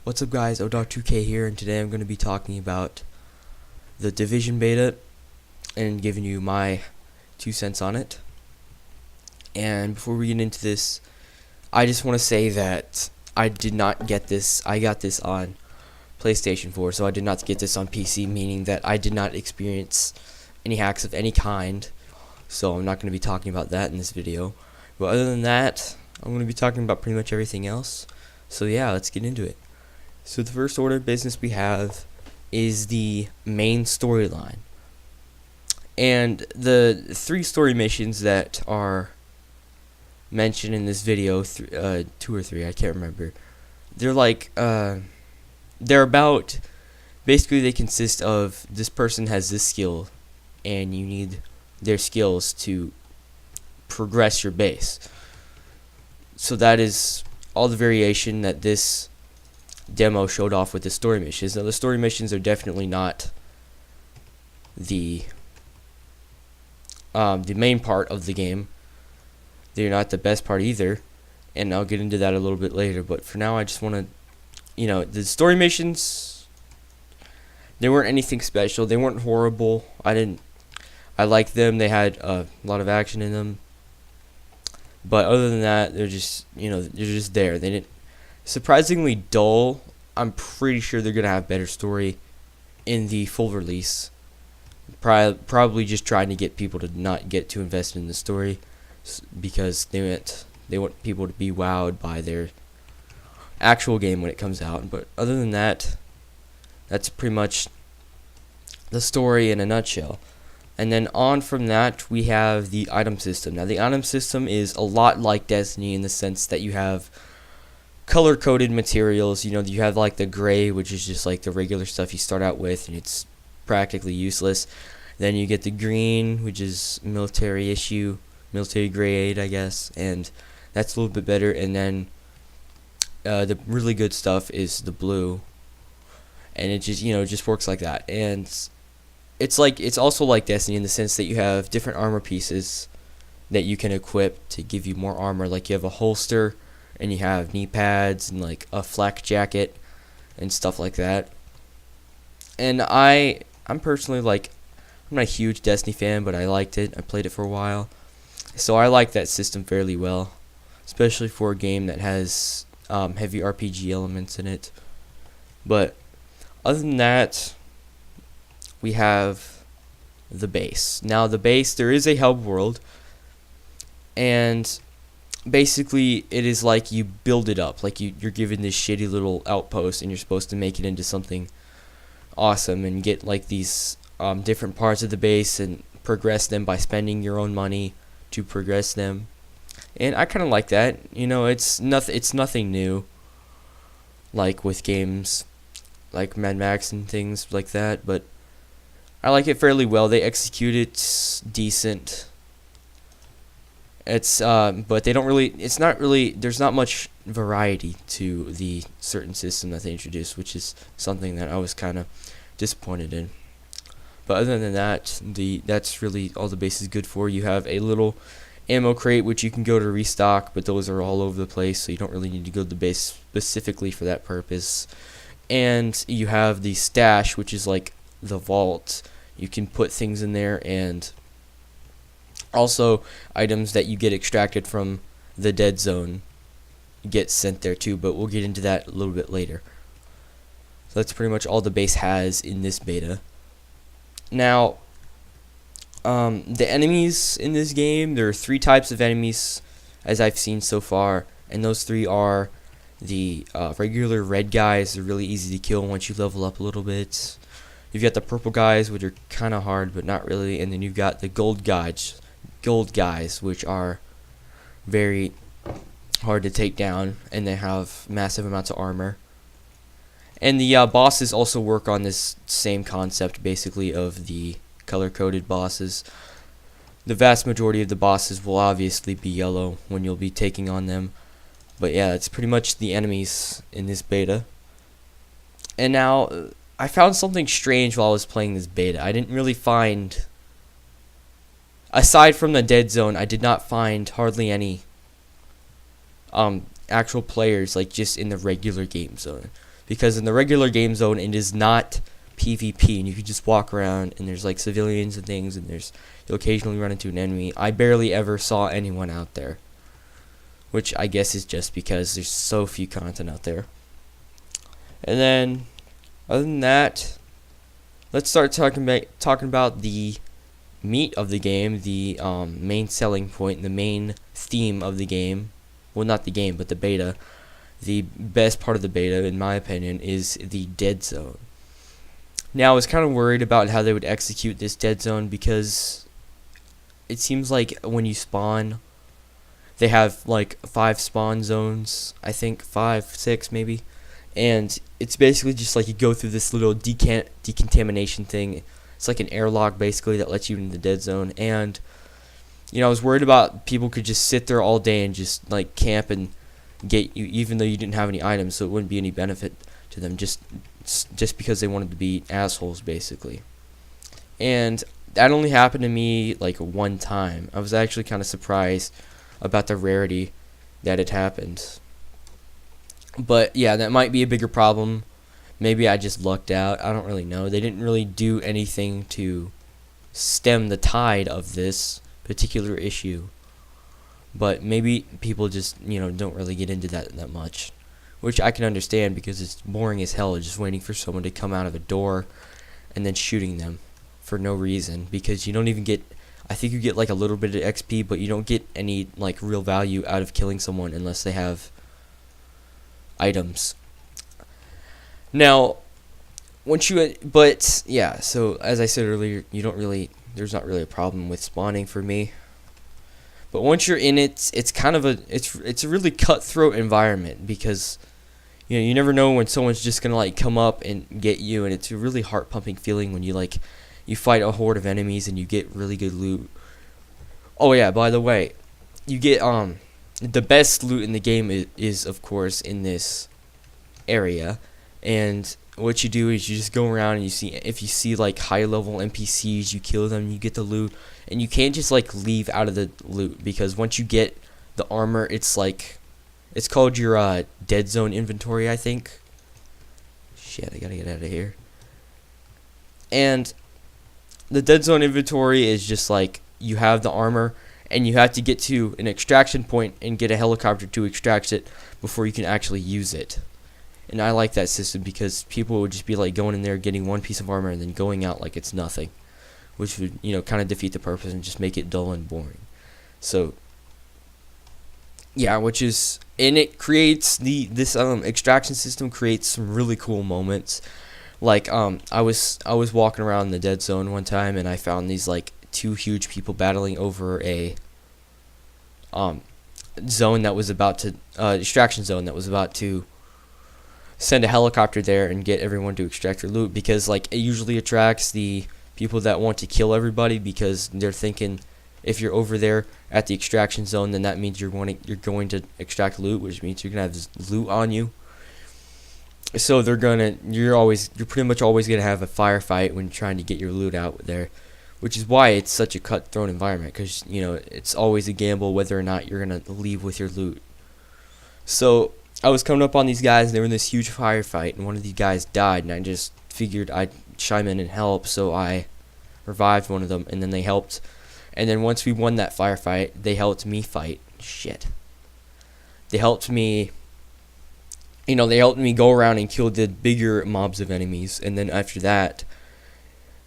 What's up guys, O.2K here, and today I'm going to be talking about the Division beta and giving you my 2 cents on it. And before we get into this, I just want to say that I did not get this. I got this on PlayStation 4, so I did not get this on PC, meaning that I did not experience any hacks of any kind. So I'm not going to be talking about that in this video. But other than that, I'm going to be talking about pretty much everything else. So yeah, let's get into it. So the first order of business we have is the main storyline. And the 3 story missions that are mentioned in this video, 2 or 3, I can't remember. They're like, they're about, basically they consist of this person has this skill and you need their skills to progress your base. So that is all the variation that this demo showed off with the story missions. Now the story missions are definitely not the main part of the game. They're not the best part either, and I'll get into that a little bit later. But for now, I just want to, the story missions, they weren't anything special. They weren't horrible. I liked them. They had a lot of action in them. But other than that, they're just, they're just there. They didn't. Surprisingly dull. I'm pretty sure they're gonna have better story in the full release. Probably just trying to get people to not get too invested in the story, because they want people to be wowed by their actual game when it comes out. But other than that, that's pretty much the story in a nutshell. And then on from that, we have the item system. Now the item system is a lot like Destiny in the sense that you have color-coded materials. You have like the gray, which is just like the regular stuff you start out with, and it's practically useless. Then you get the green, which is military grade, I guess, and that's a little bit better. And then the really good stuff is the blue, and it just works like that. And it's also like Destiny in the sense that you have different armor pieces that you can equip to give you more armor. Like you have a holster, and you have knee pads and like a flak jacket and stuff like that. And I'm personally like, I'm not a huge Destiny fan, but I liked it. I played it for a while, so I like that system fairly well, especially for a game that has heavy RPG elements in it. But other than that, we have the base. Now the base, there is a hub world, and basically it is like you build it up, like you're given this shitty little outpost, and you're supposed to make it into something awesome and get like these different parts of the base and progress them by spending your own money to progress them. And I kind of like that. It's nothing new, like with games like Mad Max and things like that, but I like it fairly well. They execute it decent. But they don't really. It's not really. There's not much variety to the certain system that they introduced, which is something that I was kind of disappointed in. But other than that, that's really all the base is good for. You have a little ammo crate which you can go to restock, but those are all over the place, so you don't really need to go to the base specifically for that purpose. And you have the stash, which is like the vault. You can put things in there, and also items that you get extracted from the dead zone get sent there too, but we'll get into that a little bit later. So that's pretty much all the base has in this beta. Now, the enemies in this game, there are 3 types of enemies as I've seen so far, and those 3 are the regular red guys. They're really easy to kill once you level up a little bit. You've got the purple guys, which are kind of hard, but not really. And then you've got the gold guys, which are very hard to take down, and they have massive amounts of armor. And the bosses also work on this same concept, basically, of the color-coded bosses. The vast majority of the bosses will obviously be yellow when you'll be taking on them. But yeah, it's pretty much the enemies in this beta. And now, I found something strange while I was playing this beta. I didn't really find, aside from the dead zone, I did not find hardly any actual players, like just in the regular game zone. because in the regular game zone it is not PvP, and you can just walk around and there's like civilians and things, and you'll occasionally run into an enemy. I barely ever saw anyone out there, which I guess is just because there's so few content out there. And then other than that, let's start talking about the meat of the game, the main selling point, the main theme of the game. Well, not the game, but the beta. The best part of the beta, in my opinion, is the dead zone. Now, I was kind of worried about how they would execute this dead zone, because it seems like when you spawn, they have like 5 spawn zones, I think 5, 6 maybe, and it's basically just like you go through this little decontamination thing. It's like an airlock basically that lets you in the dead zone, and I was worried about people could just sit there all day and just like camp and get you, even though you didn't have any items, so it wouldn't be any benefit to them, just because they wanted to be assholes basically. And that only happened to me like one time. I was actually kind of surprised about the rarity that it happened. But yeah, that might be a bigger problem. Maybe I just lucked out. I don't really know. They didn't really do anything to stem the tide of this particular issue. But maybe people just, don't really get into that much. Which I can understand, because it's boring as hell just waiting for someone to come out of a door and then shooting them for no reason. Because you don't even get, I think you get like a little bit of XP, but you don't get any like real value out of killing someone unless they have items. Now, but yeah, so as I said earlier, there's not really a problem with spawning for me. But once you're in it, it's kind of it's a really cutthroat environment, because you never know when someone's just gonna like come up and get you, and it's a really heart pumping feeling when you fight a horde of enemies and you get really good loot. Oh yeah, by the way, you get the best loot in the game is of course in this area, and what you do is you just go around and if you see like high level NPCs, you kill them, you get the loot, and you can't just like leave out of the loot, because once you get the armor, it's called your dead zone inventory, I think. Shit, I gotta get out of here. And the dead zone inventory is just like, you have the armor and you have to get to an extraction point and get a helicopter to extract it before you can actually use it. And I like that system, because people would just be like going in there, getting one piece of armor, and then going out like it's nothing, which would kind of defeat the purpose and just make it dull and boring. So yeah, and it creates this extraction system creates some really cool moments. Like I was walking around the dead zone one time, and I found these like 2 huge people battling over a zone that was about to extraction zone that was about to send a helicopter there and get everyone to extract their loot, because like it usually attracts the people that want to kill everybody, because they're thinking if you're over there at the extraction zone, then that means you're going to extract loot, which means you're gonna have this loot on you. So you're pretty much always gonna have a firefight when you're trying to get your loot out there, which is why it's such a cutthroat environment, because it's always a gamble whether or not you're gonna leave with your loot. So I was coming up on these guys, and they were in this huge firefight, and one of these guys died, and I just figured I'd chime in and help, so I revived one of them, and then they helped. And then once we won that firefight, they helped me fight. Shit. They helped me go around and kill the bigger mobs of enemies, and then after that,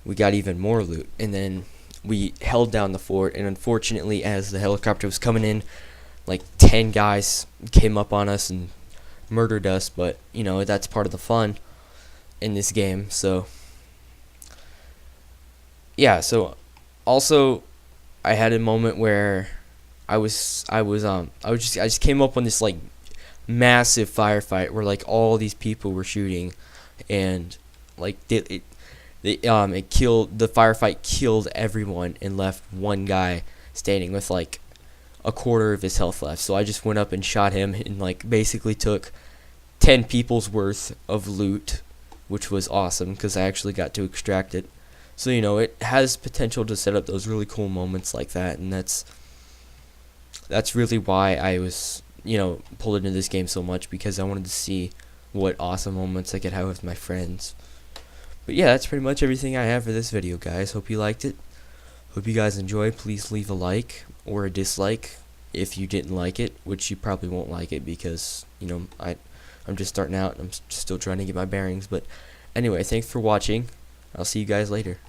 we got even more loot, and then we held down the fort, and unfortunately, as the helicopter was coming in, like 10 guys came up on us and murdered us, but that's part of the fun in this game. So yeah, so also I had a moment where I just came up on this like massive firefight where like all these people were shooting, and like the firefight killed everyone and left one guy standing with like a quarter of his health left. So I just went up and shot him, and like basically took 10 people's worth of loot, which was awesome because I actually got to extract it. So it has potential to set up those really cool moments like that, and that's really why I was pulled into this game so much, because I wanted to see what awesome moments I could have with my friends. But yeah, that's pretty much everything I have for this video, guys. Hope you liked it. Hope you guys enjoyed. Please leave a like or a dislike if you didn't like it, which you probably won't like it because, you know, I'm just starting out and I'm still trying to get my bearings. But anyway, thanks for watching. I'll see you guys later.